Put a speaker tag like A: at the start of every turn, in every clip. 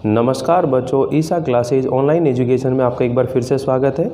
A: नमस्कार बच्चों, ईसा classes online education में आपका एक बार फिर से स्वागत है।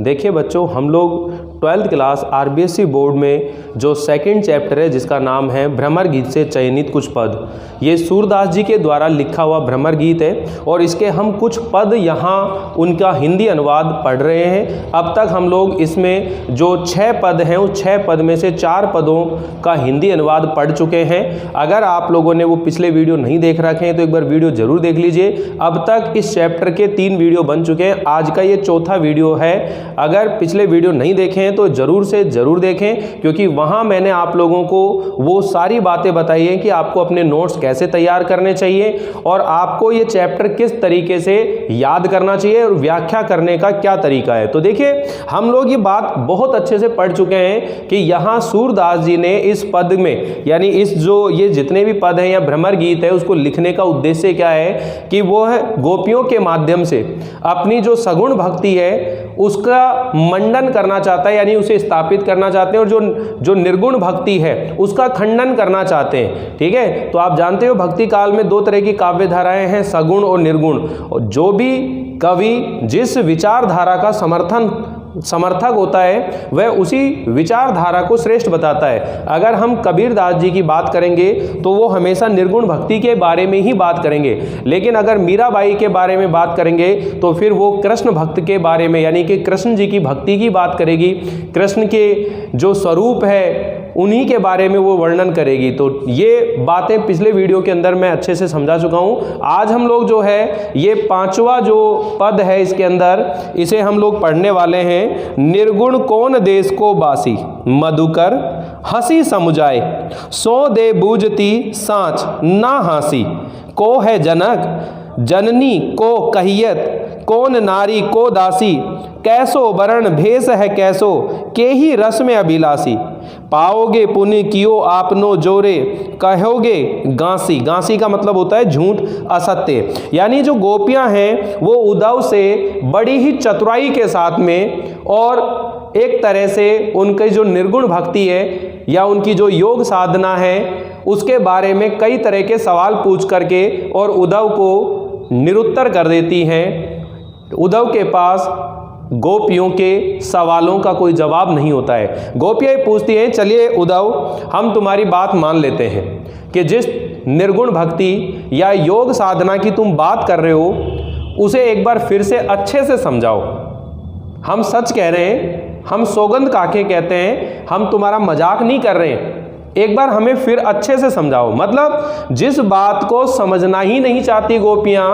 A: देखिए बच्चों, हम लोग 12th क्लास आरबीएसई बोर्ड में जो सेकंड चैप्टर है जिसका नाम है भ्रमर गीत से चयनित कुछ पद, ये सूरदास जी के द्वारा लिखा हुआ भ्रमर गीत है और इसके हम कुछ पद यहाँ उनका हिंदी अनुवाद पढ़ रहे हैं। अब तक हम लोग इसमें जो 6 पद हैं उस 6 पद में से 4 पदों का हिंदी अनुवाद पढ़ चुके हैं। अगर आप लोगों ने वो पिछले वीडियो नहीं देख रखे हैं तो एक बार वीडियो जरूर देख लीजिए। अब तक इस चैप्टर के 3 वीडियो बन चुके हैं, आज का ये चौथा वीडियो है। अगर पिछले वीडियो नहीं देखे हैं तो जरूर से जरूर देखें, क्योंकि वहां मैंने आप लोगों को वो सारी बातें बताई हैं कि आपको अपने नोट्स कैसे तैयार करने चाहिए और आपको ये चैप्टर किस तरीके से याद करना चाहिए और व्याख्या करने का क्या तरीका है। तो देखिए, हम लोग ये बात बहुत अच्छे से पढ़ चुके हैं कि यहाँ सूरदास जी ने इस पद में, यानी इस जो ये जितने भी पद हैं या भ्रमर गीत है, उसको लिखने का उद्देश्य क्या है कि वो है गोपियों के माध्यम से अपनी जो सगुण भक्ति है उसका मंडन करना चाहता है, यानी उसे स्थापित करना चाहते हैं, और जो निर्गुण भक्ति है उसका खंडन करना चाहते हैं। ठीक है, तो आप जानते हो भक्ति काल में 2 तरह की काव्य धाराएं हैं, सगुण और निर्गुण। जो भी कवि जिस विचारधारा का समर्थक होता है वह उसी विचारधारा को श्रेष्ठ बताता है। अगर हम कबीरदास जी की बात करेंगे तो वो हमेशा निर्गुण भक्ति के बारे में ही बात करेंगे, लेकिन अगर मीराबाई के बारे में बात करेंगे तो फिर वो कृष्ण भक्त के बारे में, यानी कि कृष्ण जी की भक्ति की बात करेगी, कृष्ण के जो स्वरूप है उन्हीं के बारे में वो वर्णन करेगी। तो ये बातें पिछले वीडियो के अंदर मैं अच्छे से समझा चुका हूँ। आज हम लोग जो है ये 5वां जो पद है इसके अंदर, इसे हम लोग पढ़ने वाले हैं। निर्गुण कौन देश को बासी, मधुकर हंसी समुझाए, सो दे बूझती सांच ना हासी, को है जनक जननी को कहियत, कौन नारी को दासी, कैसो वरण भेष है कैसो, के ही रस में अभिलाषी, पाओगे पुण्य कियो आपनो जोरे, कहोगे गांसी। गांसी का मतलब होता है झूठ, असत्य। यानी जो गोपियां हैं वो उद्धव से बड़ी ही चतुराई के साथ में और एक तरह से उनकी जो निर्गुण भक्ति है या उनकी जो योग साधना है उसके बारे में कई तरह के सवाल पूछ करके और उद्धव को निरुत्तर कर देती हैं। उद्धव के पास गोपियों के सवालों का कोई जवाब नहीं होता है। गोपियाँ पूछती हैं, चलिए उद्धव हम तुम्हारी बात मान लेते हैं कि जिस निर्गुण भक्ति या योग साधना की तुम बात कर रहे हो उसे एक बार फिर से अच्छे से समझाओ। हम सच कह रहे हैं, हम सौगंध काके कहते हैं, हम तुम्हारा मजाक नहीं कर रहे हैं, एक बार हमें फिर अच्छे से समझाओ। मतलब जिस बात को समझना ही नहीं चाहती गोपियां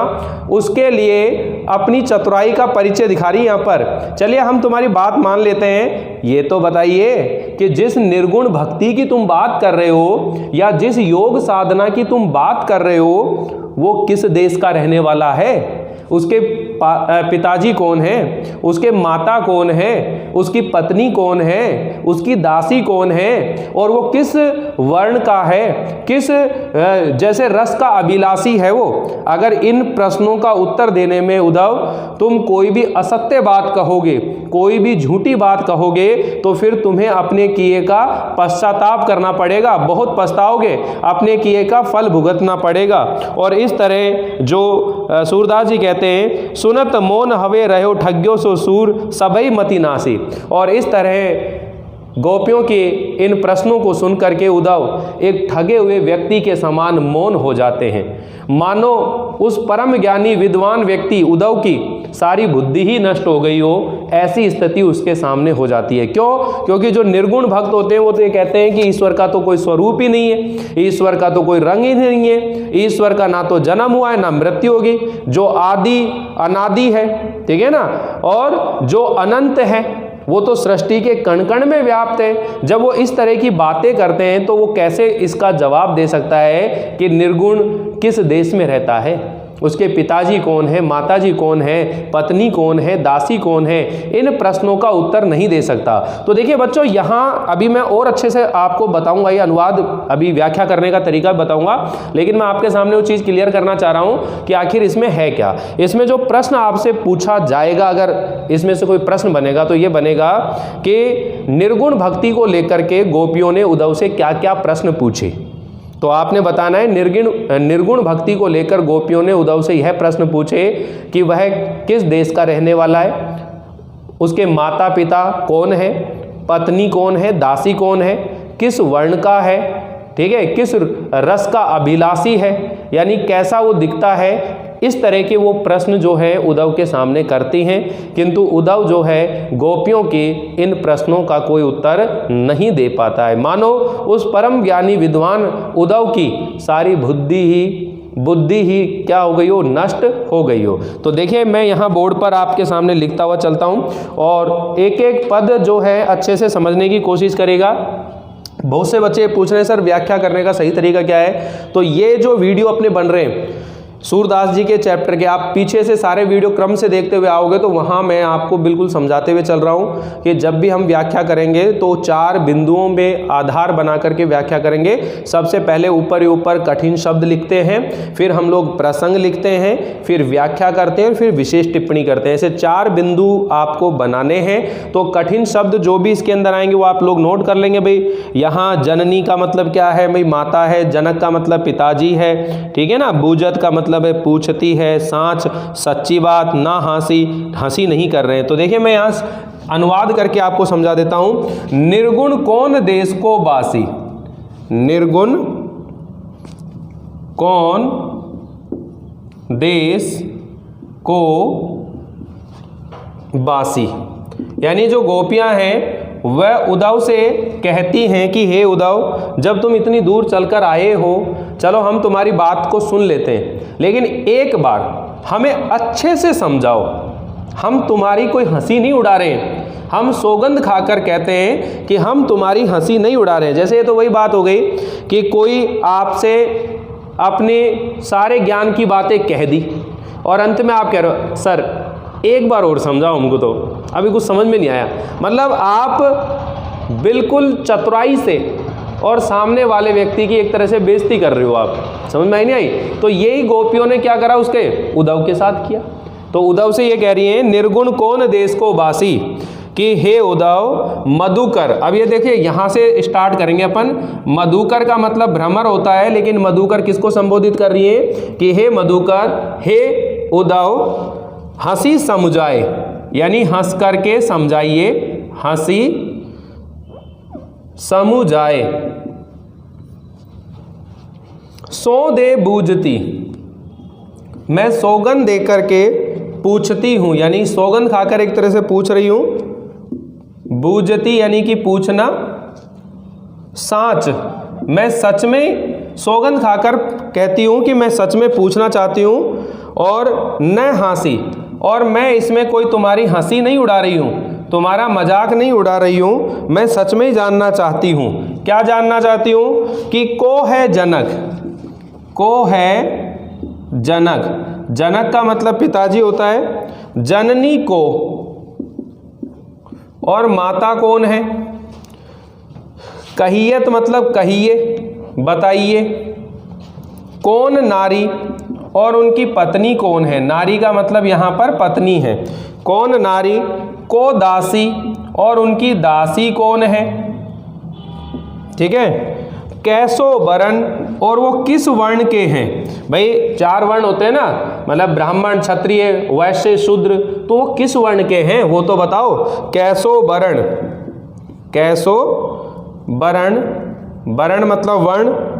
A: उसके लिए अपनी चतुराई का परिचय दिखा रही यहाँ पर। चलिए हम तुम्हारी बात मान लेते हैं, ये तो बताइए कि जिस निर्गुण भक्ति की तुम बात कर रहे हो या जिस योग साधना की तुम बात कर रहे हो वो किस देश का रहने वाला है, उसके पिताजी कौन है, उसके माता कौन है, उसकी पत्नी कौन है, उसकी दासी कौन है और वो किस वर्ण का है, किस जैसे रस का अभिलाषी है वो। अगर इन प्रश्नों का उत्तर देने में उद्धव तुम कोई भी असत्य बात कहोगे, कोई भी झूठी बात कहोगे तो फिर तुम्हें अपने किए का पश्चाताप करना पड़ेगा, बहुत पछताओगे, अपने किए का फल भुगतना पड़ेगा। और इस तरह जो सूरदास जी कहते हैं, सुनत मौन हवे रहो ठग्यो सो सूर सबई मति नासी। और इस तरह गोपियों के इन प्रश्नों को सुन करके उद्धव एक ठगे हुए व्यक्ति के समान मौन हो जाते हैं, मानो उस परम ज्ञानी विद्वान व्यक्ति उद्धव की सारी बुद्धि ही नष्ट हो गई हो, ऐसी स्थिति उसके सामने हो जाती है। क्यों? क्योंकि जो निर्गुण भक्त होते हैं वो तो ये कहते हैं कि ईश्वर का तो कोई स्वरूप ही नहीं है, ईश्वर का तो कोई रंग ही नहीं है, ईश्वर का ना तो जन्म हुआ है ना मृत्यु होगी, जो आदि अनादि है, ठीक है ना, और जो अनंत है वो तो सृष्टि के कण कण में व्याप्त है। जब वो इस तरह की बातें करते हैं तो वो कैसे इसका जवाब दे सकता है कि निर्गुण किस देश में रहता है, उसके पिताजी कौन है, माताजी कौन है, पत्नी कौन है, दासी कौन है, इन प्रश्नों का उत्तर नहीं दे सकता। तो देखिए बच्चों, यहाँ अभी मैं और अच्छे से आपको बताऊंगा, ये अनुवाद अभी व्याख्या करने का तरीका बताऊंगा, लेकिन मैं आपके सामने वो चीज़ क्लियर करना चाह रहा हूँ कि आखिर इसमें है क्या। इसमें जो प्रश्न आपसे पूछा जाएगा, अगर इसमें से कोई प्रश्न बनेगा तो ये बनेगा कि निर्गुण भक्ति को लेकर के गोपियों ने उद्धव से क्या क्या प्रश्न पूछे। तो आपने बताना है निर्गुण भक्ति को लेकर गोपियों ने उद्धव से यह प्रश्न पूछे कि वह किस देश का रहने वाला है, उसके माता पिता कौन है, पत्नी कौन है, दासी कौन है, किस वर्ण का है, ठीक है, किस रस का अभिलाषी है, यानी कैसा वो दिखता है। इस तरह के वो प्रश्न जो है उद्धव के सामने करती हैं, किंतु उद्धव जो है गोपियों के इन प्रश्नों का कोई उत्तर नहीं दे पाता है। मानो उस परम ज्ञानी विद्वान उद्धव की सारी बुद्धि ही क्या हो गई हो, नष्ट हो गई हो। तो देखिए मैं यहाँ बोर्ड पर आपके सामने लिखता हुआ चलता हूँ और एक एक पद जो है अच्छे से समझने की कोशिश करेगा। बहुत से बच्चे पूछ रहे हैं सर व्याख्या करने का सही तरीका क्या है। तो ये जो वीडियो अपने बन रहे हैं सूरदास जी के चैप्टर के, आप पीछे से सारे वीडियो क्रम से देखते हुए आओगे तो वहाँ मैं आपको बिल्कुल समझाते हुए चल रहा हूँ कि जब भी हम व्याख्या करेंगे तो 4 बिंदुओं में आधार बना करके व्याख्या करेंगे। सबसे पहले ऊपर ही ऊपर कठिन शब्द लिखते हैं, फिर हम लोग प्रसंग लिखते हैं, फिर व्याख्या करते हैं, फिर विशेष टिप्पणी करते हैं। ऐसे 4 बिंदु आपको बनाने हैं। तो कठिन शब्द जो भी इसके अंदर आएंगे वो आप लोग नोट कर लेंगे। भाई यहाँ जननी का मतलब क्या है, भाई माता है, जनक का मतलब पिताजी है, ठीक है ना, बूजत का मतलब है पूछती है, सांच सच्ची बात, ना हंसी नहीं कर रहे हैं। तो देखिए मैं यहाँ अनुवाद करके आपको समझा देता हूं। निर्गुण कौन देश को बासी, निर्गुण कौन देश को बासी, यानी जो गोपियां हैं वह उद्धव से कहती हैं कि हे उद्धव, जब तुम इतनी दूर चलकर आए हो, चलो हम तुम्हारी बात को सुन लेते हैं, लेकिन एक बार हमें अच्छे से समझाओ। हम तुम्हारी कोई हंसी नहीं उड़ा रहे हैं, हम सौगंध खाकर कहते हैं कि हम तुम्हारी हंसी नहीं उड़ा रहे हैं। जैसे ये तो वही बात हो गई कि कोई आपसे अपने सारे ज्ञान की बातें कह दी और अंत में आप कह रहे हो सर एक बार और समझाओ हमको, तो अभी कुछ समझ में नहीं आया। मतलब आप बिल्कुल चतुराई से और सामने वाले व्यक्ति की एक तरह से बेइज्जती कर रहे हो, आप समझ में नहीं आई। तो यही गोपियों ने क्या करा उसके उद्धव के साथ किया। तो उद्धव से ये कह रही हैं निर्गुण कौन देश को बासी, कि हे उद्धव मधुकर। अब ये देखिए यहाँ से स्टार्ट करेंगे अपन। मधुकर का मतलब भ्रमर होता है, लेकिन मधुकर किसको संबोधित कर रही है कि हे मधुकर, हे उद्धव हंसी समझाए, यानी हंस करके समझाइए, हंसी समझाए। सो दे बूझती, मैं सौगंध दे करके पूछती हूं, यानी सौगंध खाकर एक तरह से पूछ रही हूं। बूझती यानी कि पूछना। साच, मैं सच में सौगंध खाकर कहती हूं कि मैं सच में पूछना चाहती हूं। और न हंसी, और मैं इसमें कोई तुम्हारी हंसी नहीं उड़ा रही हूं, तुम्हारा मजाक नहीं उड़ा रही हूं, मैं सच में ही जानना चाहती हूं। क्या जानना चाहती हूं कि को है जनक, को है जनक। जनक का मतलब पिताजी होता है, जननी को, और माता कौन है, कहियत मतलब कहिए, बताइए। कौन नारी, और उनकी पत्नी कौन है। नारी का मतलब यहाँ पर पत्नी है। कौन नारी, को दासी, और उनकी दासी कौन है, ठीक है। कैसो वर्ण, और वो किस वर्ण के हैं। भाई 4 वर्ण होते हैं ना, मतलब ब्राह्मण, क्षत्रिय, वैश्य, शूद्र, तो वो किस वर्ण के हैं वो तो बताओ। कैसो वर्ण, कैसो वर्ण, वर्ण मतलब वर्ण।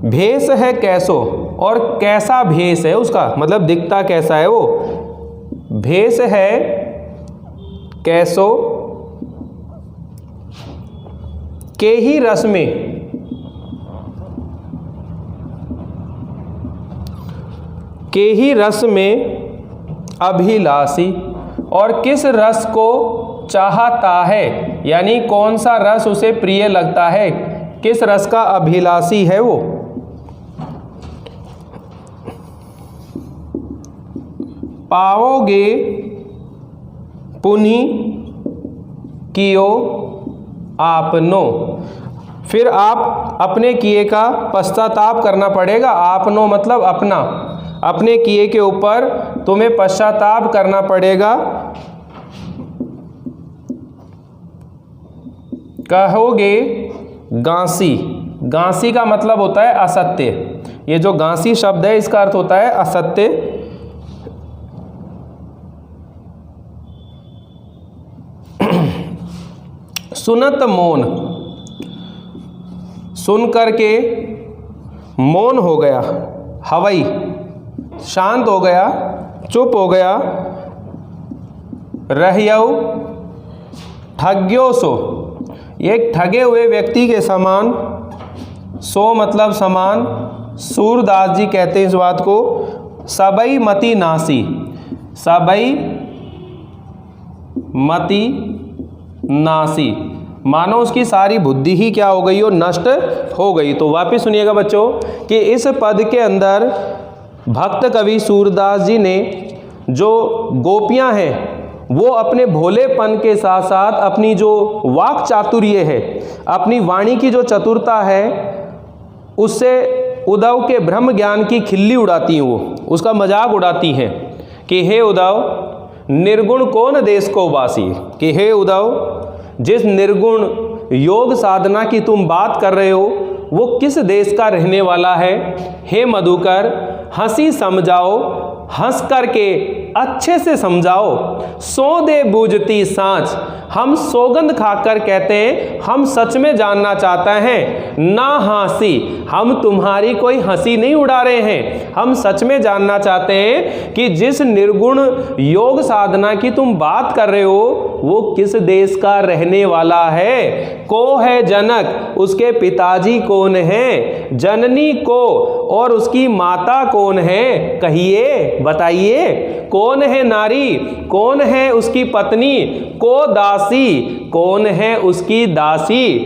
A: भेष है कैसो, और कैसा भेष है उसका, मतलब दिखता कैसा है वो। भेष है कैसो, के ही रस में, के ही रस में अभिलाषी, और किस रस को चाहता है, यानी कौन सा रस उसे प्रिय लगता है, किस रस का अभिलाषी है वो। पाओगे पुनि कियो आपनो, फिर आप अपने किए का पश्चाताप करना पड़ेगा। आपनो मतलब अपना, अपने किए के ऊपर तुम्हें पश्चाताप करना पड़ेगा। कहोगे गांसी, गांसी का मतलब होता है असत्य। ये जो गांसी शब्द है इसका अर्थ होता है असत्य। सुनत मौन, सुन करके मौन हो गया, हवई शांत हो गया, चुप हो गया, रहियऊ ठग्यो सो, एक ठगे हुए व्यक्ति के समान, सो मतलब समान, सूरदास जी कहते हैं इस बात को, सबई मति नासी, सबई मति नासी, मानो उसकी सारी बुद्धि ही क्या हो गई हो, नष्ट हो गई। तो वापस सुनिएगा बच्चों कि इस पद के अंदर भक्त कवि सूरदास जी ने जो गोपियां हैं वो अपने भोलेपन के साथ साथ अपनी जो वाक चातुर्य है, अपनी वाणी की जो चतुरता है, उससे उद्धव के ब्रह्म ज्ञान की खिल्ली उड़ाती हैं, वो उसका मजाक उड़ाती हैं कि हे उद्धव निर्गुण कौन देश को वासी, कि हे उद्धव जिस निर्गुण योग साधना की तुम बात कर रहे हो वो किस देश का रहने वाला है। हे मधुकर हंसी समझाओ, हंस करके अच्छे से समझाओ, सो दे बूझती सांच, हम सौगंध खाकर कहते हैं हम सच में जानना चाहते हैं, ना हंसी, हम तुम्हारी कोई हंसी नहीं उड़ा रहे हैं, हम सच में जानना चाहते हैं कि जिस निर्गुण योग साधना की तुम बात कर रहे हो वो किस देश का रहने वाला है। को है जनक, उसके पिताजी कौन है, जननी को और उसकी माता कौन है, कहिए बताइए, कौन है नारी, कौन है उसकी पत्नी, को दासी, कौन है उसकी दासी,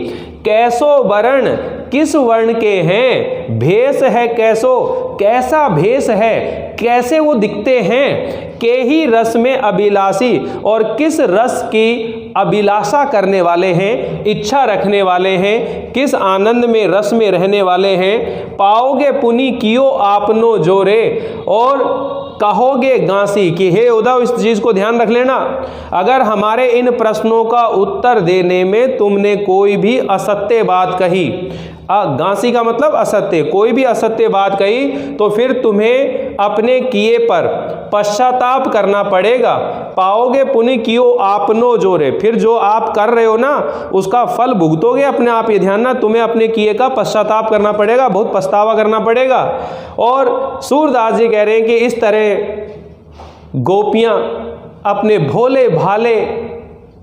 A: कैसो वर्ण, किस वर्ण के हैं, भेष है कैसो, कैसा भेष है, कैसे वो दिखते हैं, के ही रस में अभिलाषी, और किस रस की अभिलाषा करने वाले हैं, इच्छा रखने वाले हैं, किस आनंद में रस में रहने वाले हैं, पाओगे पुनि कियो आपनो जोरे, और कहोगे गांसी, कि हे उद्धव इस चीज को ध्यान रख लेना, अगर हमारे इन प्रश्नों का उत्तर देने में तुमने कोई भी असत्य बात कही, गांसी का मतलब असत्य, कोई भी असत्य बात कही तो फिर तुम्हें अपने किए पर पश्चाताप करना पड़ेगा। पाओगे पुनि कियो आपनो जोरे, फिर जो आप कर रहे हो ना उसका फल भुगतोगे अपने आप, ये ध्यान ना, तुम्हें अपने किए का पश्चाताप करना पड़ेगा, बहुत पछतावा करना पड़ेगा। और सूरदास जी कह रहे हैं कि इस तरह गोपियां अपने भोले भाले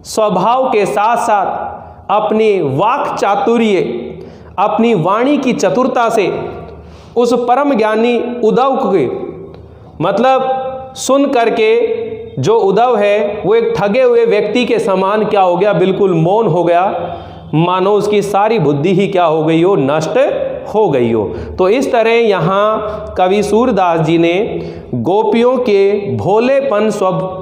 A: स्वभाव के साथ साथ अपनी वाक चातुर्य, अपनी वाणी की चतुरता से उस परम ज्ञानी उद्धव के, मतलब सुन करके जो उद्धव है वो एक ठगे हुए व्यक्ति के समान क्या हो गया, बिल्कुल मौन हो गया, मानो उसकी सारी बुद्धि ही क्या हो गई हो, नष्ट हो गई हो। तो इस तरह यहाँ कवि सूरदास जी ने गोपियों के भोलेपन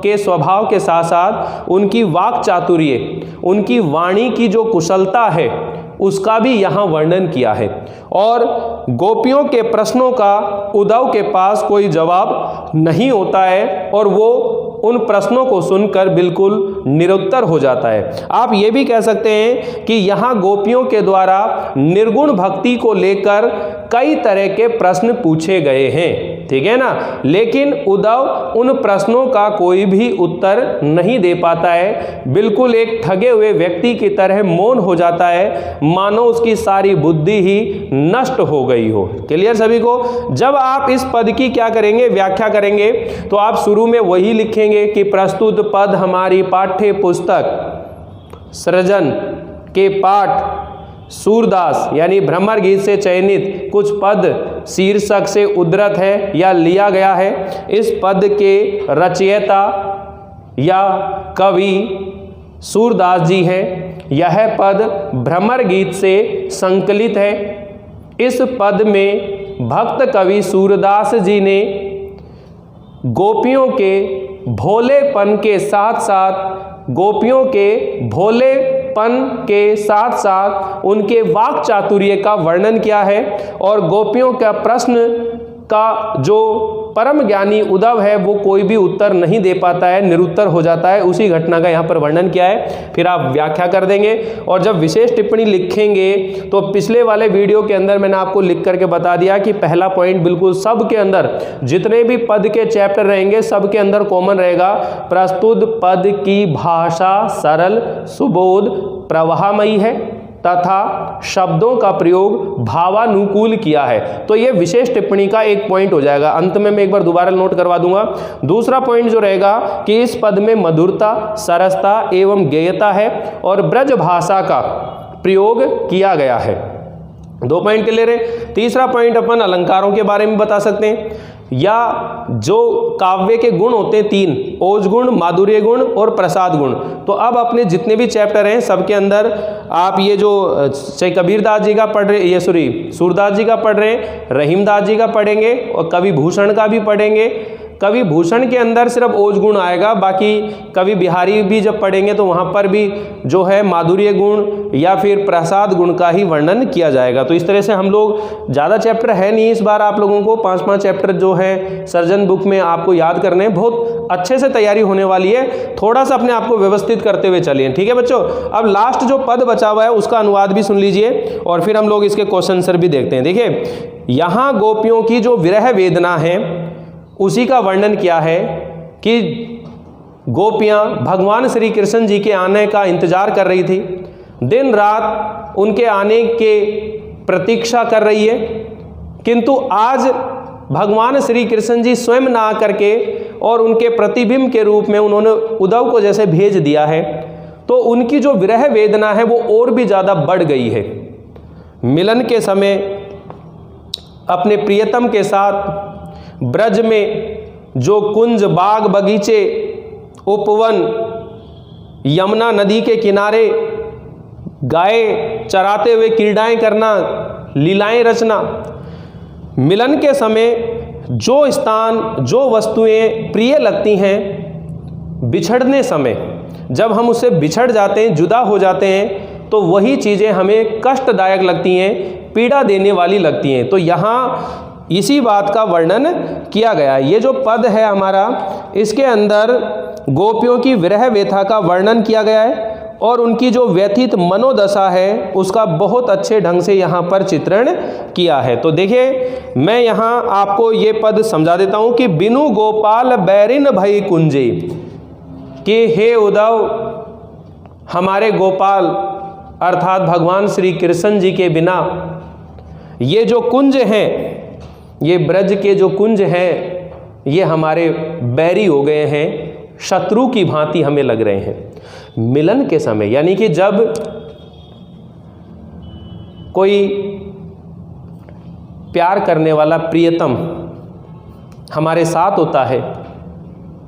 A: के स्वभाव के साथ साथ उनकी वाक चातुर्य, उनकी वाणी की जो कुशलता है उसका भी यहाँ वर्णन किया है। और गोपियों के प्रश्नों का उद्धव के पास कोई जवाब नहीं होता है और वो उन प्रश्नों को सुनकर बिल्कुल निरुत्तर हो जाता है। आप ये भी कह सकते हैं कि यहाँ गोपियों के द्वारा निर्गुण भक्ति को लेकर कई तरह के प्रश्न पूछे गए हैं, ठीक है ना, लेकिन उद्धव उन प्रश्नों का कोई भी उत्तर नहीं दे पाता है, बिल्कुल एक ठगे हुए व्यक्ति की तरह मौन हो जाता है, मानो उसकी सारी बुद्धि ही नष्ट हो गई हो। क्लियर सभी को? जब आप इस पद की क्या करेंगे, व्याख्या करेंगे, तो आप शुरू में वही लिखेंगे कि प्रस्तुत पद हमारी पाठ्य पुस्तक सृजन के पाठ सूरदास यानी भ्रमर गीत से चयनित कुछ पद शीर्षक से उद्धृत है या लिया गया है। इस पद के रचयिता या कवि सूरदास जी हैं। यह पद भ्रमर गीत से संकलित है। इस पद में भक्त कवि सूरदास जी ने गोपियों के भोलेपन के साथ साथ उनके वाक चातुर्य का वर्णन किया है और गोपियों का प्रश्न का जो परम ज्ञानी उद्धव है वो कोई भी उत्तर नहीं दे पाता है, निरुत्तर हो जाता है। उसी घटना का यहाँ पर वर्णन किया है, फिर आप व्याख्या कर देंगे। और जब विशेष टिप्पणी लिखेंगे तो पिछले वाले वीडियो के अंदर मैंने आपको लिख करके बता दिया कि पहला पॉइंट बिल्कुल सब के अंदर जितने भी पद के चैप्टर रहेंगे सब के अंदर कॉमन रहेगा, प्रस्तुत पद की भाषा सरल सुबोध प्रवाहमयी है तथा शब्दों का प्रयोग भावानुकूल किया है। तो ये विशेष टिप्पणी का एक पॉइंट हो जाएगा। अंत में मैं एक बार दोबारा नोट करवा दूंगा। दूसरा पॉइंट जो रहेगा कि इस पद में मधुरता सरसता एवं गेयता है और ब्रज भाषा का प्रयोग किया गया है। 2 पॉइंट क्लियर है। तीसरा पॉइंट अपन अलंकारों के बारे में बता सकते हैं, या जो काव्य के गुण होते हैं 3, ओज गुण, माधुर्य गुण और प्रसाद गुण। तो अब अपने जितने भी चैप्टर हैं सबके अंदर आप ये जो चाहे कबीरदास जी का पढ़ रहे, ये सूरदास जी का पढ़ रहे हैं, रहीमदास जी का पढ़ेंगे और कवि भूषण का भी पढ़ेंगे। कवि भूषण के अंदर सिर्फ ओज गुण आएगा, बाकी कवि बिहारी भी जब पढ़ेंगे तो वहाँ पर भी जो है माधुर्य गुण या फिर प्रसाद गुण का ही वर्णन किया जाएगा। तो इस तरह से हम लोग, ज़्यादा चैप्टर है नहीं इस बार, आप लोगों को 5-5 चैप्टर जो है सर्जन बुक में आपको याद करने हैं। बहुत अच्छे से तैयारी होने वाली है, थोड़ा सा अपने आप को व्यवस्थित करते हुए चलिए, ठीक है बच्चों। अब लास्ट जो पद बचा हुआ है उसका अनुवाद भी सुन लीजिए और फिर हम लोग इसके क्वेश्चन आंसर भी देखते हैं। देखिए, यहाँ गोपियों की जो विरह वेदना है उसी का वर्णन किया है कि गोपियाँ भगवान श्री कृष्ण जी के आने का इंतजार कर रही थी, दिन रात उनके आने के प्रतीक्षा कर रही है, किंतु आज भगवान श्री कृष्ण जी स्वयं ना आकर के और उनके प्रतिबिंब के रूप में उन्होंने उद्धव को जैसे भेज दिया है, तो उनकी जो विरह वेदना है वो और भी ज़्यादा बढ़ गई है। मिलन के समय अपने प्रियतम के साथ ब्रज में जो कुंज बाग बगीचे उपवन यमुना नदी के किनारे गाय चराते हुए क्रीड़ाएं करना, लीलाएं रचना, मिलन के समय जो स्थान जो वस्तुएं प्रिय लगती हैं, बिछड़ने समय जब हम उससे बिछड़ जाते हैं, जुदा हो जाते हैं, तो वही चीज़ें हमें कष्टदायक लगती हैं, पीड़ा देने वाली लगती हैं। तो यहाँ इसी बात का वर्णन किया गया है। ये जो पद है हमारा, इसके अंदर गोपियों की विरह व्यथा का वर्णन किया गया है और उनकी जो व्यथित मनोदशा है उसका बहुत अच्छे ढंग से यहाँ पर चित्रण किया है। तो देखिए, मैं यहाँ आपको ये पद समझा देता हूँ कि बिनु गोपाल बैरिन भई कुंजे, कि हे उद्धव, हमारे गोपाल अर्थात भगवान श्री कृष्ण जी के बिना ये जो कुंज हैं, ये ब्रज के जो कुंज हैं, ये हमारे बैरी हो गए हैं, शत्रु की भांति हमें लग रहे हैं। मिलन के समय, यानी कि जब कोई प्यार करने वाला प्रियतम हमारे साथ होता है,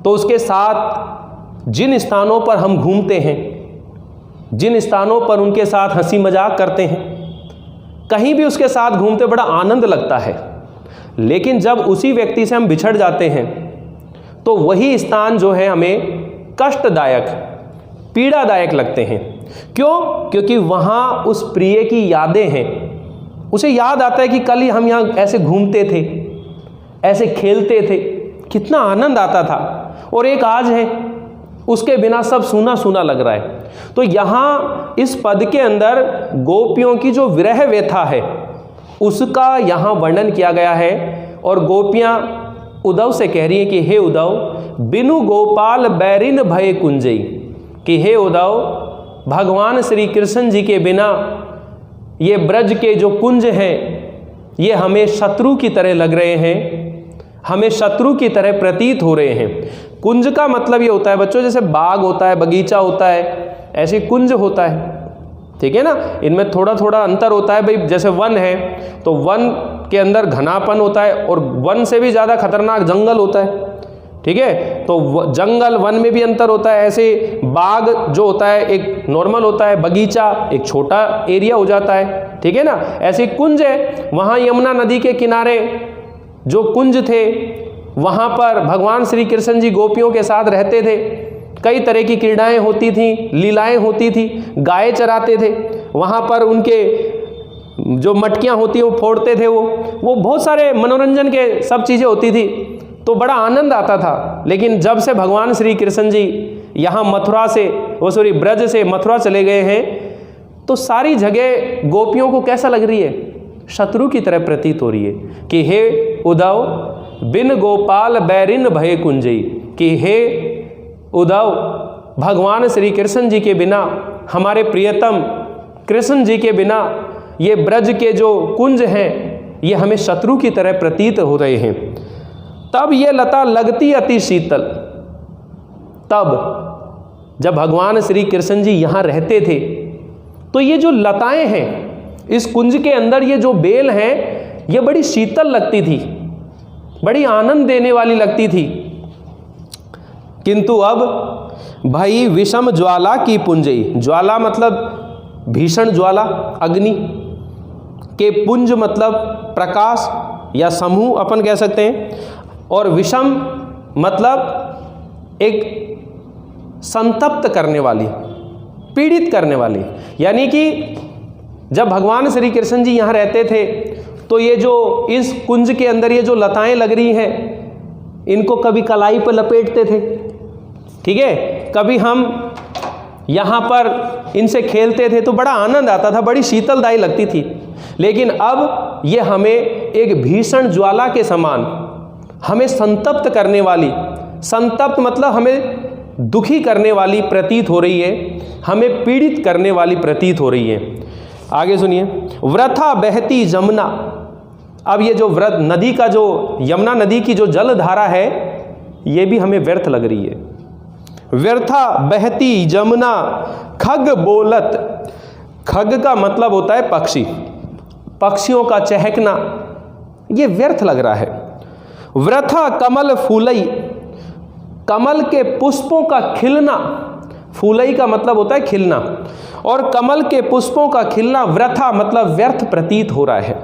A: तो उसके साथ जिन स्थानों पर हम घूमते हैं, जिन स्थानों पर उनके साथ हंसी मजाक करते हैं, कहीं भी उसके साथ घूमते बड़ा आनंद लगता है। लेकिन जब उसी व्यक्ति से हम बिछड़ जाते हैं तो वही स्थान जो है हमें कष्टदायक, पीड़ादायक लगते हैं। क्यों? क्योंकि वहाँ उस प्रिय की यादें हैं। उसे याद आता है कि कल ही हम यहाँ ऐसे घूमते थे, ऐसे खेलते थे, कितना आनंद आता था, और एक आज है उसके बिना सब सूना सूना लग रहा है। तो यहाँ इस पद के अंदर गोपियों की जो विरह व्यथा है उसका यहाँ वर्णन किया गया है। और गोपियाँ उद्धव से कह रही हैं कि हे उद्धव, बिनु गोपाल बैरिन भय कुंजई, कि हे उद्धव, भगवान श्री कृष्ण जी के बिना ये ब्रज के जो कुंज हैं ये हमें शत्रु की तरह लग रहे हैं, हमें शत्रु की तरह प्रतीत हो रहे हैं। कुंज का मतलब ये होता है बच्चों, जैसे बाग होता है, बगीचा होता है, ऐसे कुंज होता है, ठीक है ना। इनमें थोड़ा थोड़ा अंतर होता है भाई। जैसे वन है तो वन के अंदर घनापन होता है और वन से भी ज़्यादा खतरनाक जंगल होता है, ठीक है। तो जंगल वन में भी अंतर होता है। ऐसे बाग जो होता है एक नॉर्मल होता है, बगीचा एक छोटा एरिया हो जाता है, ठीक है ना। ऐसे कुंज है, वहाँ यमुना नदी के किनारे जो कुंज थे वहाँ पर भगवान श्री कृष्ण जी गोपियों के साथ रहते थे, कई तरह की क्रीड़ाएं होती थी, लीलाएं होती थी, गाय चराते थे, वहाँ पर उनके जो मटकियाँ होती हैं वो फोड़ते थे, वो बहुत सारे मनोरंजन के सब चीज़ें होती थी। तो बड़ा आनंद आता था, लेकिन जब से भगवान श्री कृष्ण जी यहाँ मथुरा से ब्रज से मथुरा चले गए हैं, तो सारी जगह गोपियों को कैसा लग रही है? शत्रु की तरह प्रतीत हो रही है कि हे उद्धव बिन गोपाल बैरिन भय कुंजई, कि हे उद्धव भगवान श्री कृष्ण जी के बिना, हमारे प्रियतम कृष्ण जी के बिना ये ब्रज के जो कुंज हैं ये हमें शत्रु की तरह प्रतीत हो रहे हैं। तब ये लता लगती अति शीतल। तब जब भगवान श्री कृष्ण जी यहाँ रहते थे तो ये जो लताएं हैं इस कुंज के अंदर, ये जो बेल हैं, ये बड़ी शीतल लगती थी, बड़ी आनंद देने वाली लगती थी। किंतु अब भई विषम ज्वाला की पुंजई, ज्वाला मतलब भीषण ज्वाला, अग्नि के पुंज मतलब प्रकाश या समूह अपन कह सकते हैं, और विषम मतलब एक संतप्त करने वाली, पीड़ित करने वाली। यानी कि जब भगवान श्री कृष्ण जी यहाँ रहते थे तो ये जो इस कुंज के अंदर ये जो लताएं लग रही हैं, इनको कभी कलाई पर लपेटते थे, ठीक है, कभी हम यहाँ पर इनसे खेलते थे तो बड़ा आनंद आता था, बड़ी शीतलदायी लगती थी। लेकिन अब ये हमें एक भीषण ज्वाला के समान, हमें संतप्त करने वाली, संतप्त मतलब हमें दुखी करने वाली प्रतीत हो रही है, हमें पीड़ित करने वाली प्रतीत हो रही है। आगे सुनिए, वृथा बहती जमुना। अब ये जो व्रत नदी का, जो यमुना नदी की जो जल धारा है, ये भी हमें व्यर्थ लग रही है। व्यर्था बहती जमुना खग बोलत। खग का मतलब होता है पक्षी, पक्षियों का चहकना, ये व्यर्थ लग रहा है। वृथा कमल फूलई, कमल के पुष्पों का खिलना, फूलई का मतलब होता है खिलना, और कमल के पुष्पों का खिलना वृथा मतलब व्यर्थ प्रतीत हो रहा है।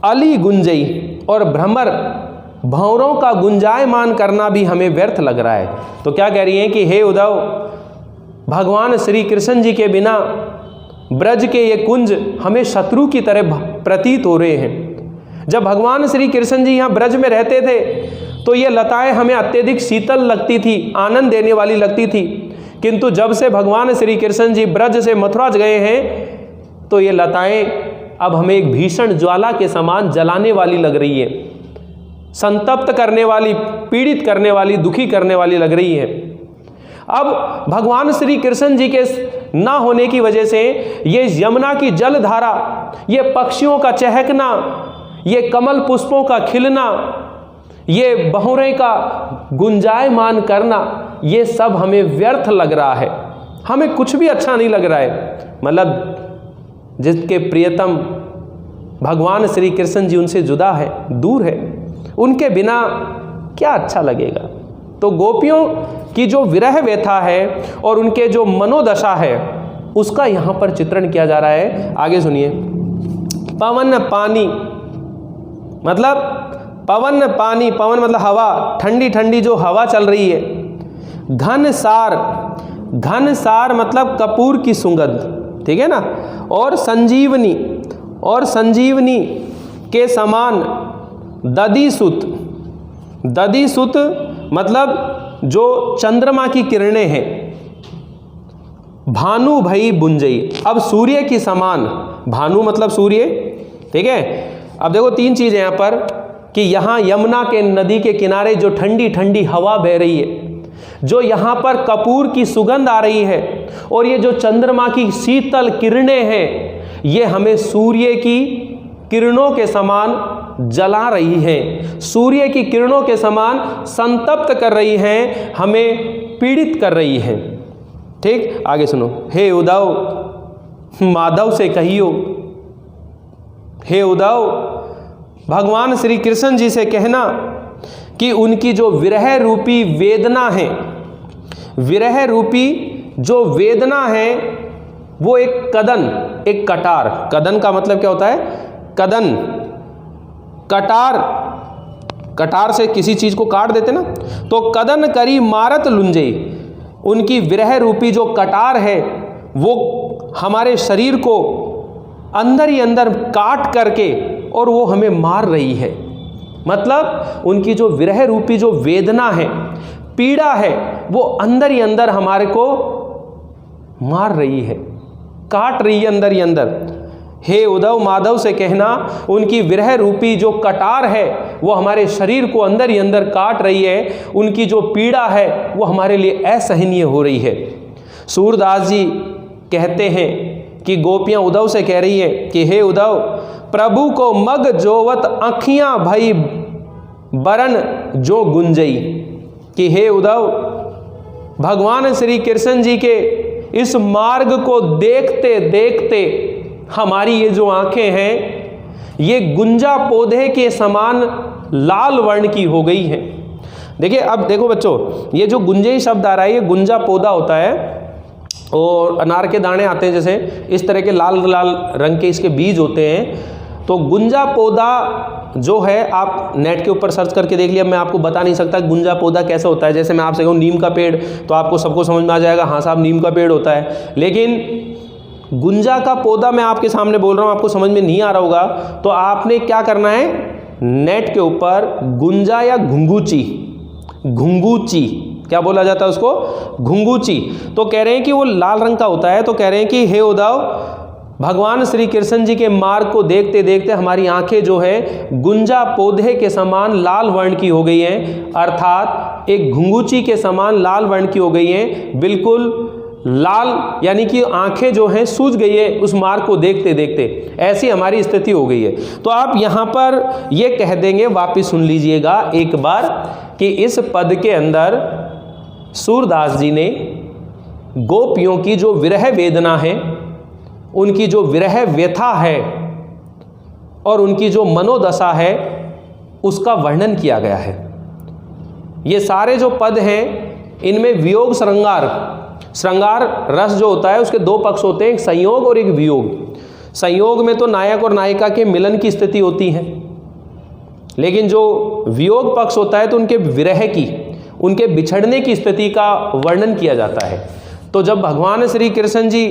A: अली गुंजई, और भ्रमर, भंवरों का गुंजायमान करना भी हमें व्यर्थ लग रहा है। तो क्या कह रही हैं कि हे उद्धव, भगवान श्री कृष्ण जी के बिना ब्रज के ये कुंज हमें शत्रु की तरह प्रतीत हो रहे हैं। जब भगवान श्री कृष्ण जी यहाँ ब्रज में रहते थे तो ये लताएं हमें अत्यधिक शीतल लगती थी, आनंद देने वाली लगती थी, किंतु जब से भगवान श्री कृष्ण जी ब्रज से मथुरा गए हैं तो ये लताएं अब हमें एक भीषण ज्वाला के समान जलाने वाली लग रही है, संतप्त करने वाली, पीड़ित करने वाली, दुखी करने वाली लग रही है। अब भगवान श्री कृष्ण जी के ना होने की वजह से ये यमुना की जल धारा, ये पक्षियों का चहकना, ये कमल पुष्पों का खिलना, ये भंवरे का गुंजायमान करना, ये सब हमें व्यर्थ लग रहा है, हमें कुछ भी अच्छा नहीं लग रहा है। मतलब जिसके प्रियतम भगवान श्री कृष्ण जी उनसे जुदा है, दूर है, उनके बिना क्या अच्छा लगेगा। तो गोपियों की जो विरह व्यथा है और उनके जो मनोदशा है उसका यहाँ पर चित्रण किया जा रहा है। आगे सुनिए, पवन पानी मतलब पवन पानी, पवन मतलब हवा, ठंडी ठंडी जो हवा चल रही है। घन सार, घन सार मतलब कपूर की सुगंध, ठीक है ना, और संजीवनी, और संजीवनी के समान दधिसुत, दधिसुत मतलब जो चंद्रमा की किरणें हैं। भानु भई बुंजई, अब सूर्य की समान, भानु मतलब सूर्य, ठीक है। अब देखो तीन चीजें यहाँ पर कि यहाँ यमुना के नदी के किनारे जो ठंडी ठंडी हवा बह रही है, जो यहाँ पर कपूर की सुगंध आ रही है, और ये जो चंद्रमा की शीतल किरणें हैं, ये हमें सूर्य की किरणों के समान जला रही हैं, सूर्य की किरणों के समान संतप्त कर रही हैं, हमें पीड़ित कर रही हैं। ठीक, आगे सुनो, हे उद्धव माधव से कहियो, हे उद्धव भगवान श्री कृष्ण जी से कहना कि उनकी जो विरह रूपी वेदना है, विरह रूपी जो वेदना है वो एक कदन, एक कटार, कदन का मतलब क्या होता है, कदन, कटार, कटार से किसी चीज को काट देते ना, तो कदन करी मारत लुंजे, उनकी विरह रूपी जो कटार है वो हमारे शरीर को अंदर ही अंदर काट करके और वो हमें मार रही है। मतलब उनकी जो विरह रूपी जो वेदना है, पीड़ा है, वो अंदर ही अंदर हमारे को मार रही है, काट रही है अंदर ही अंदर। हे उद्धव, माधव से कहना उनकी विरह रूपी जो कटार है वो हमारे शरीर को अंदर ही अंदर काट रही है, उनकी जो पीड़ा है वो हमारे लिए असहनीय हो रही है। सूरदास जी कहते हैं कि गोपियां उद्धव से कह रही है कि हे उद्धव, प्रभु को मग जोवत आँखियां भई बरन जो गुंजई, कि हे उद्धव, भगवान श्री कृष्ण जी के इस मार्ग को देखते देखते हमारी ये जो आंखें हैं ये गुंजा पौधे के समान लाल वर्ण की हो गई हैं। देखिए, अब देखो बच्चों, ये जो गुंजई शब्द आ रहा है ये गुंजा पौधा होता है और अनार के दाने आते हैं, जैसे इस तरह के लाल लाल रंग के इसके बीज होते हैं। तो गुंजा पौधा जो है आप नेट के ऊपर सर्च करके देख लिया, मैं आपको बता नहीं सकता गुंजा पौधा कैसे होता है। जैसे मैं आपसे कहूँ नीम का पेड़, तो आपको सबको समझ में आ जाएगा हाँ साहब नीम का पेड़ होता है, लेकिन गुंजा का पौधा मैं आपके सामने बोल रहा हूँ, आपको समझ में नहीं आ रहा होगा, तो आपने क्या करना है, नेट के ऊपर गुंजा या घुंगूची, घुंगूची क्या बोला जाता है उसको, घुंगूची, तो कह रहे हैं कि वो लाल रंग का होता है। तो कह रहे हैं कि हे उद्धव, भगवान श्री कृष्ण जी के मार्ग को देखते देखते हमारी आंखें जो है गुंजा पौधे के समान लाल वर्ण की हो गई हैं, अर्थात एक घुंगूची के समान लाल वर्ण की हो गई हैं, बिल्कुल लाल, यानी कि आंखें जो हैं सूज गई है उस मार्ग को देखते देखते, ऐसी हमारी स्थिति हो गई है। तो आप यहाँ पर ये कह देंगे, वापिस सुन लीजिएगा एक बार, कि इस पद के अंदर सूरदास जी ने गोपियों की जो विरह वेदना है, उनकी जो विरह व्यथा है और उनकी जो मनोदशा है उसका वर्णन किया गया है। ये सारे जो पद हैं इनमें वियोग श्रृंगार रस जो होता है उसके दो पक्ष होते हैं, एक संयोग और एक वियोग। संयोग में तो नायक और नायिका के मिलन की स्थिति होती है, लेकिन जो वियोग पक्ष होता है तो उनके विरह की, उनके बिछड़ने की स्थिति का वर्णन किया जाता है। तो जब भगवान श्री कृष्ण जी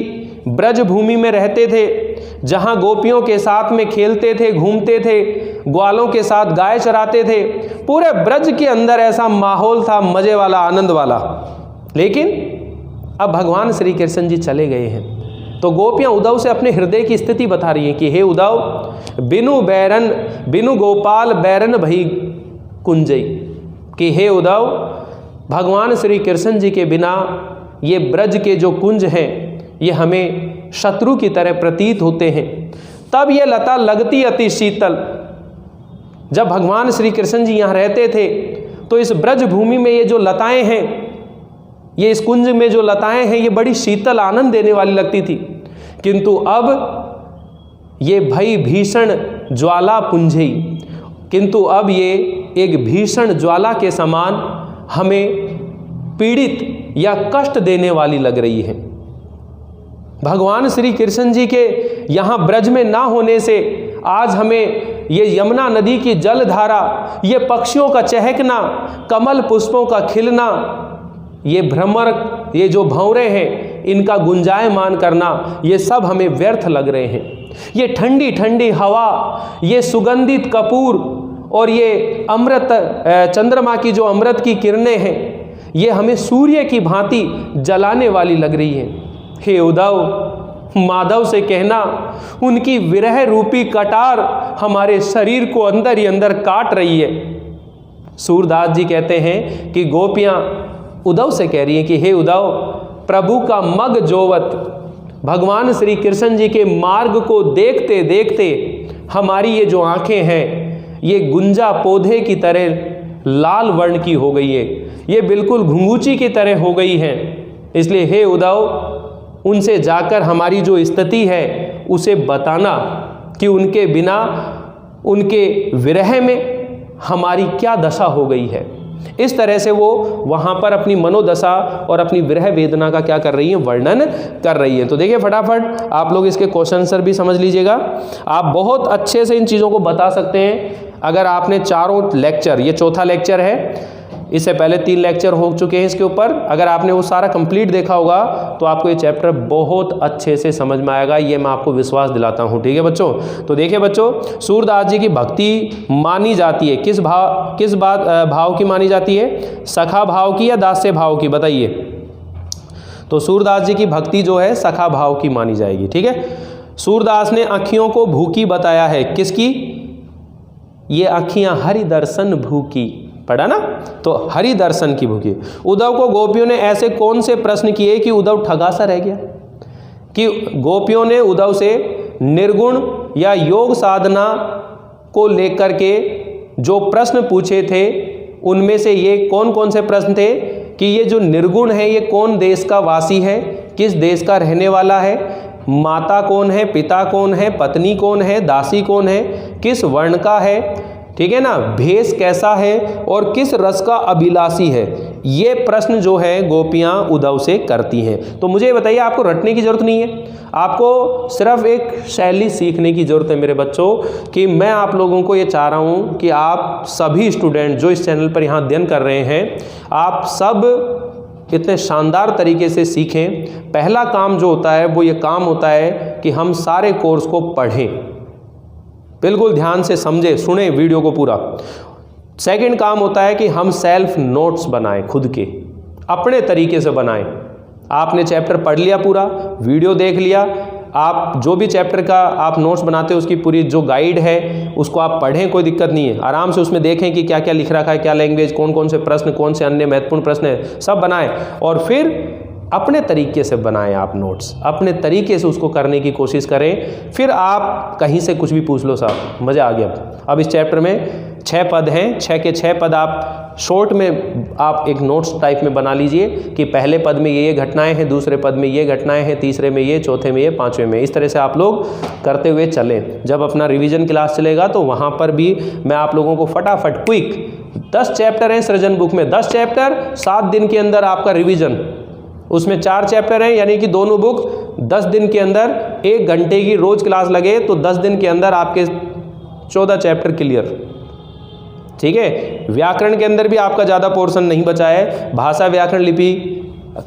A: ब्रज भूमि में रहते थे, जहाँ गोपियों के साथ में खेलते थे, घूमते थे, ग्वालों के साथ गाय चराते थे, पूरे ब्रज के अंदर ऐसा माहौल था मजे वाला, आनंद वाला, लेकिन अब भगवान श्री कृष्ण जी चले गए हैं। तो गोपियाँ उद्धव से अपने हृदय की स्थिति बता रही हैं कि हे उद्धव, बिनु गोपाल बैरन भई कुंजई, कि हे उद्धव, भगवान श्री कृष्ण जी के बिना ये ब्रज के जो कुंज हैं ये हमें शत्रु की तरह प्रतीत होते हैं। तब ये लता लगती अति शीतल। जब भगवान श्री कृष्ण जी यहाँ रहते थे तो इस ब्रज भूमि में ये जो लताएं हैं, ये इस कुंज में जो लताएं हैं, ये बड़ी शीतल आनंद देने वाली लगती थी, किंतु अब ये भई भीषण ज्वाला पुंजई, किंतु अब ये एक भीषण ज्वाला के समान हमें पीड़ित या कष्ट देने वाली लग रही है। भगवान श्री कृष्ण जी के यहाँ ब्रज में ना होने से आज हमें ये यमुना नदी की जलधारा, ये पक्षियों का चहकना, कमल पुष्पों का खिलना, ये भ्रमर, ये जो भंवरे हैं इनका गुंजायमान करना, ये सब हमें व्यर्थ लग रहे हैं। ये ठंडी ठंडी हवा, ये सुगंधित कपूर और ये अमृत, चंद्रमा की जो अमृत की किरणें हैं, ये हमें सूर्य की भांति जलाने वाली लग रही हैं। हे उद्धव, माधव से कहना उनकी विरह रूपी कटार हमारे शरीर को अंदर ही अंदर काट रही है। सूरदास जी कहते हैं कि गोपियाँ उद्धव से कह रही हैं कि हे उद्धव, प्रभु का मग जोवत, भगवान श्री कृष्ण जी के मार्ग को देखते देखते हमारी ये जो आंखें हैं ये गुंजा पौधे की तरह लाल वर्ण की हो गई है, ये बिल्कुल घुंगूची की तरह हो गई हैं। इसलिए हे उद्धव, उनसे जाकर हमारी जो स्थिति है उसे बताना कि उनके बिना, उनके विरह में हमारी क्या दशा हो गई है। इस तरह से वो वहाँ पर अपनी मनोदशा और अपनी विरह वेदना का क्या कर रही है, वर्णन कर रही है। तो देखिए फटाफट आप लोग इसके क्वेश्चन आंसर भी समझ लीजिएगा। आप बहुत अच्छे से इन चीज़ों को बता सकते हैं अगर आपने चारों लेक्चर, ये चौथा लेक्चर है, इससे पहले 3 लेक्चर हो चुके हैं इसके ऊपर। अगर आपने वो सारा कंप्लीट देखा होगा तो आपको ये चैप्टर बहुत अच्छे से समझ में आएगा, ये मैं आपको विश्वास दिलाता हूँ। ठीक है बच्चों, तो देखिए बच्चों, सूरदास जी की भक्ति मानी जाती है किस भाव की मानी जाती है, सखा भाव की या दास्य भाव की, बताइए। तो सूरदास जी की भक्ति जो है सखा भाव की मानी जाएगी। ठीक है, सूरदास ने अखियों को भूखी बताया है, किसकी, ये अखियां हरि दर्शन भूखी, पढ़ा ना, तो हरि दर्शन की भूखी। उद्धव को गोपियों ने ऐसे कौन से प्रश्न किए कि उद्धव ठगा सा रह गया, कि गोपियों ने उद्धव से निर्गुण या योग साधना को लेकर के जो प्रश्न पूछे थे, उनमें से ये कौन कौन से प्रश्न थे कि ये जो निर्गुण है ये कौन देश का वासी है, किस देश का रहने वाला है, माता कौन है, पिता कौन है, पत्नी कौन है, दासी कौन है, किस वर्ण का है, ठीक है ना, भेष कैसा है और किस रस का अभिलाषी है, ये प्रश्न जो है गोपियां उद्धव से करती हैं। तो मुझे बताइए, आपको रटने की जरूरत नहीं है, आपको सिर्फ एक शैली सीखने की जरूरत है मेरे बच्चों। कि मैं आप लोगों को ये चाह रहा हूँ कि आप सभी स्टूडेंट जो इस चैनल पर यहाँ अध्ययन कर रहे हैं, आप सब इतने शानदार तरीके से सीखें। पहला काम जो होता है वो ये काम होता है कि हम सारे कोर्स को पढ़ें, बिल्कुल ध्यान से समझे, सुने वीडियो को पूरा। सेकंड काम होता है कि हम सेल्फ नोट्स बनाएं, खुद के अपने तरीके से बनाएं। आपने चैप्टर पढ़ लिया, पूरा वीडियो देख लिया, आप जो भी चैप्टर का आप नोट्स बनाते हो उसकी पूरी जो गाइड है उसको आप पढ़ें, कोई दिक्कत नहीं है, आराम से उसमें देखें कि क्या क्या लिख रखा है, क्या लैंग्वेज, कौन कौन से प्रश्न, कौन से अन्य महत्वपूर्ण प्रश्न है, सब बनाएं और फिर अपने तरीके से बनाएं आप नोट्स, अपने तरीके से उसको करने की कोशिश करें। फिर आप कहीं से कुछ भी पूछ लो, साहब मज़ा आ गया। अब इस चैप्टर में 6 पद हैं, 6 के 6 पद आप शॉर्ट में आप एक नोट्स टाइप में बना लीजिए कि पहले पद में ये घटनाएं हैं, दूसरे पद में ये घटनाएं हैं, तीसरे में ये, चौथे में ये, पांचवें में, इस तरह से आप लोग करते हुए चलें। जब अपना रिवीजन क्लास चलेगा तो वहाँ पर भी मैं आप लोगों को फटाफट क्विक 10 चैप्टर हैं सृजन बुक में, 10 चैप्टर 7 दिन के अंदर आपका रिविजन, उसमें 4 चैप्टर हैं, यानी कि दोनों बुक 10 दिन के अंदर 1 घंटे की रोज क्लास लगे तो 10 दिन के अंदर आपके 14 चैप्टर क्लियर। ठीक है, व्याकरण के अंदर भी आपका ज़्यादा पोर्शन नहीं बचा है, भाषा व्याकरण लिपि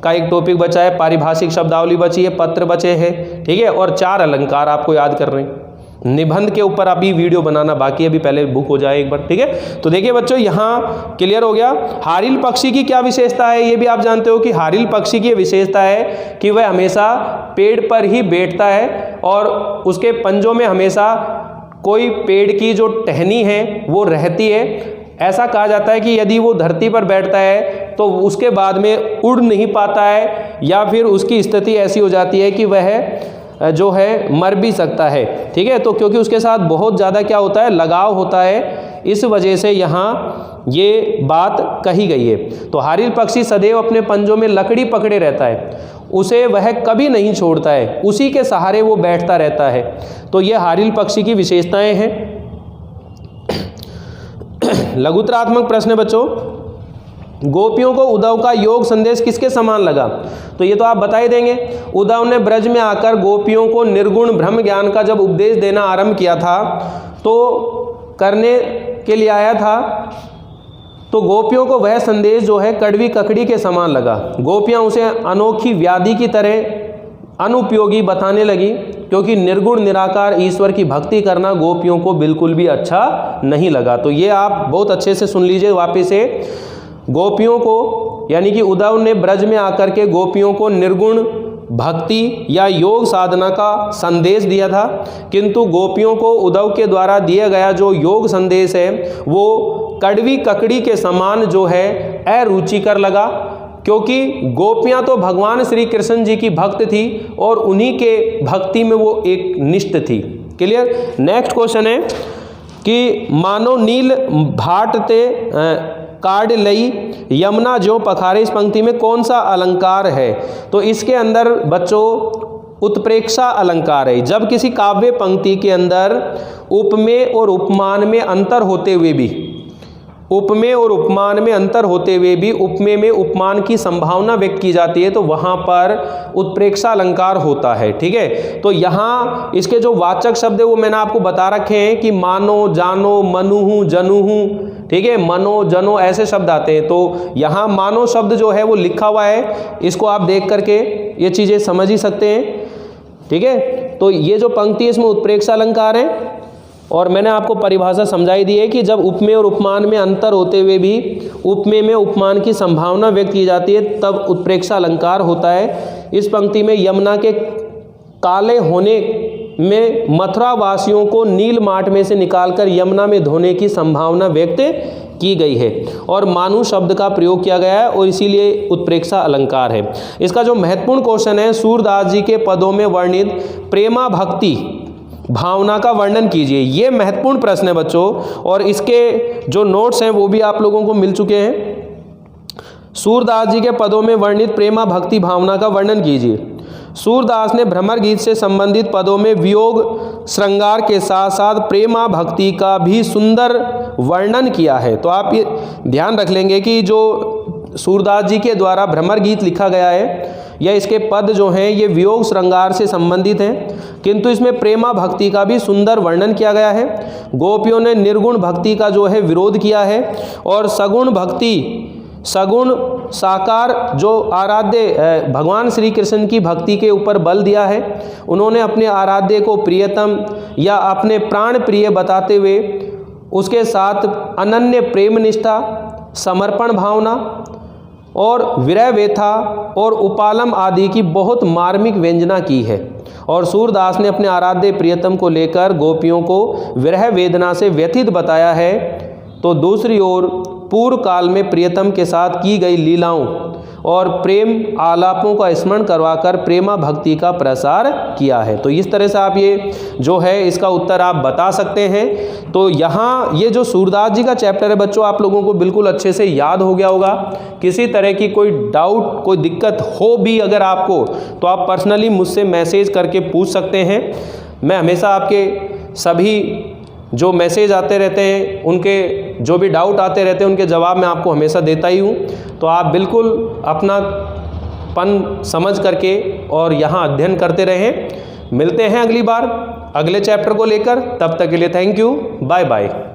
A: का एक टॉपिक बचा है, पारिभाषिक शब्दावली बची है, पत्र बचे हैं, ठीक है, और 4 अलंकार आपको याद कर रहे हैं। निबंध के ऊपर अभी वीडियो बनाना बाकी है, अभी पहले बुक हो जाए एक बार। ठीक है, तो देखिए बच्चों, यहाँ क्लियर हो गया। हारिल पक्षी की क्या विशेषता है, ये भी आप जानते हो कि हारिल पक्षी की विशेषता है कि वह हमेशा पेड़ पर ही बैठता है और उसके पंजों में हमेशा कोई पेड़ की जो टहनी है वो रहती है। ऐसा कहा जाता है कि यदि वो धरती पर बैठता है तो उसके बाद में उड़ नहीं पाता है, या फिर उसकी स्थिति ऐसी हो जाती है कि वह जो है मर भी सकता है। ठीक है, तो क्योंकि उसके साथ बहुत ज़्यादा क्या होता है, लगाव होता है, इस वजह से यहाँ ये बात कही गई है। तो हारिल पक्षी सदैव अपने पंजों में लकड़ी पकड़े रहता है, उसे वह कभी नहीं छोड़ता है, उसी के सहारे वो बैठता रहता है। तो ये हारिल पक्षी की विशेषताएं हैं। लघुतरात्मक प्रश्न है बच्चों, गोपियों को उद्धव का योग संदेश किसके समान लगा, तो ये तो आप बता ही देंगे। उद्धव ने ब्रज में आकर गोपियों को निर्गुण ब्रह्म ज्ञान का जब उपदेश देना आरंभ किया था तो करने के लिए आया था, तो गोपियों को वह संदेश जो है कड़वी ककड़ी के समान लगा। गोपियां उसे अनोखी व्याधि की तरह अनुपयोगी बताने लगी, क्योंकि निर्गुण निराकार ईश्वर की भक्ति करना गोपियों को बिल्कुल भी अच्छा नहीं लगा। तो ये आप बहुत अच्छे से सुन लीजिए वापिस से। गोपियों को, यानी कि उद्धव ने ब्रज में आकर के गोपियों को निर्गुण भक्ति या योग साधना का संदेश दिया था, किंतु गोपियों को उद्धव के द्वारा दिया गया जो योग संदेश है वो कड़वी ककड़ी के समान जो है अरुचिकर लगा, क्योंकि गोपियां तो भगवान श्री कृष्ण जी की भक्त थी और उन्हीं के भक्ति में वो एक निष्ठ थी। क्लियर। नेक्स्ट क्वेश्चन है कि मानो नील भाट ते काढ़ लई यमुना जो पखारे, इस पंक्ति में कौन सा अलंकार है, तो इसके अंदर बच्चों उत्प्रेक्षा अलंकार है। जब किसी काव्य पंक्ति के अंदर उपमेय और उपमान में अंतर होते हुए भी उपमेय और उपमान में अंतर होते हुए भी उपमेय में उपमान की संभावना व्यक्त की जाती है, तो वहां पर उत्प्रेक्षा अलंकार होता है। ठीक है, तो यहां इसके जो वाचक शब्द है वो मैंने आपको बता रखे हैं कि मानो, जानो, मनुहु, जनुहु, ठीक है, मनो, जनो ऐसे शब्द आते हैं। तो यहां मानो शब्द जो है वो लिखा हुआ है, इसको आप देख करके ये चीजें समझ ही सकते हैं। ठीक है, तो ये जो पंक्ति है इसमें उत्प्रेक्षा अलंकार है, और मैंने आपको परिभाषा समझाई दी है कि जब उपमेय और उपमान में अंतर होते हुए भी उपमेय में उपमान की संभावना व्यक्त की जाती है तब उत्प्रेक्षा अलंकार होता है। इस पंक्ति में यमुना के काले होने में मथुरा वासियों को नील माट में से निकालकर यमुना में धोने की संभावना व्यक्त की गई है, और मानु शब्द का प्रयोग किया गया है और इसीलिए उत्प्रेक्षा अलंकार है। इसका जो महत्वपूर्ण क्वेश्चन है, सूरदास जी के पदों में वर्णित प्रेमा भक्ति भावना का वर्णन कीजिए, ये महत्वपूर्ण प्रश्न है बच्चों, और इसके जो नोट्स हैं वो भी आप लोगों को मिल चुके हैं। सूरदास जी के पदों में वर्णित प्रेमा भक्ति भावना का वर्णन कीजिए। सूरदास ने भ्रमर गीत से संबंधित पदों में वियोग श्रृंगार के साथ साथ प्रेमा भक्ति का भी सुंदर वर्णन किया है। तो आप ये ध्यान रख लेंगे कि जो सूरदास जी के द्वारा भ्रमर गीत लिखा गया है या इसके पद जो हैं ये वियोग श्रृंगार से संबंधित हैं, किंतु इसमें प्रेमा भक्ति का भी सुंदर वर्णन किया गया है। गोपियों ने निर्गुण भक्ति का जो है विरोध किया है, और सगुण भक्ति, सगुण साकार जो आराध्य भगवान श्री कृष्ण की भक्ति के ऊपर बल दिया है। उन्होंने अपने आराध्य को प्रियतम या अपने प्राण प्रिय बताते हुए उसके साथ अनन्य प्रेम निष्ठा, समर्पण भावना और विरह व्यथा और उपालम आदि की बहुत मार्मिक व्यंजना की है। और सूरदास ने अपने आराध्य प्रियतम को लेकर गोपियों को विरह वेदना से व्यथित बताया है। तो दूसरी ओर पूर्व काल में प्रियतम के साथ की गई लीलाओं और प्रेम आलापों का स्मरण करवाकर प्रेमा भक्ति का प्रसार किया है। तो इस तरह से आप ये जो है इसका उत्तर आप बता सकते हैं। तो यहाँ ये जो सूरदास जी का चैप्टर है बच्चों आप लोगों को बिल्कुल अच्छे से याद हो गया होगा। किसी तरह की कोई डाउट, कोई दिक्कत हो भी अगर आपको, तो आप पर्सनली मुझसे मैसेज करके पूछ सकते हैं। मैं हमेशा आपके सभी जो मैसेज आते रहते हैं, उनके जो भी डाउट आते रहते हैं, उनके जवाब मैं आपको हमेशा देता ही हूँ। तो आप बिल्कुल अपना पन समझ करके और यहाँ अध्ययन करते रहें। मिलते हैं अगली बार अगले चैप्टर को लेकर। तब तक के लिए थैंक यू, बाय बाय।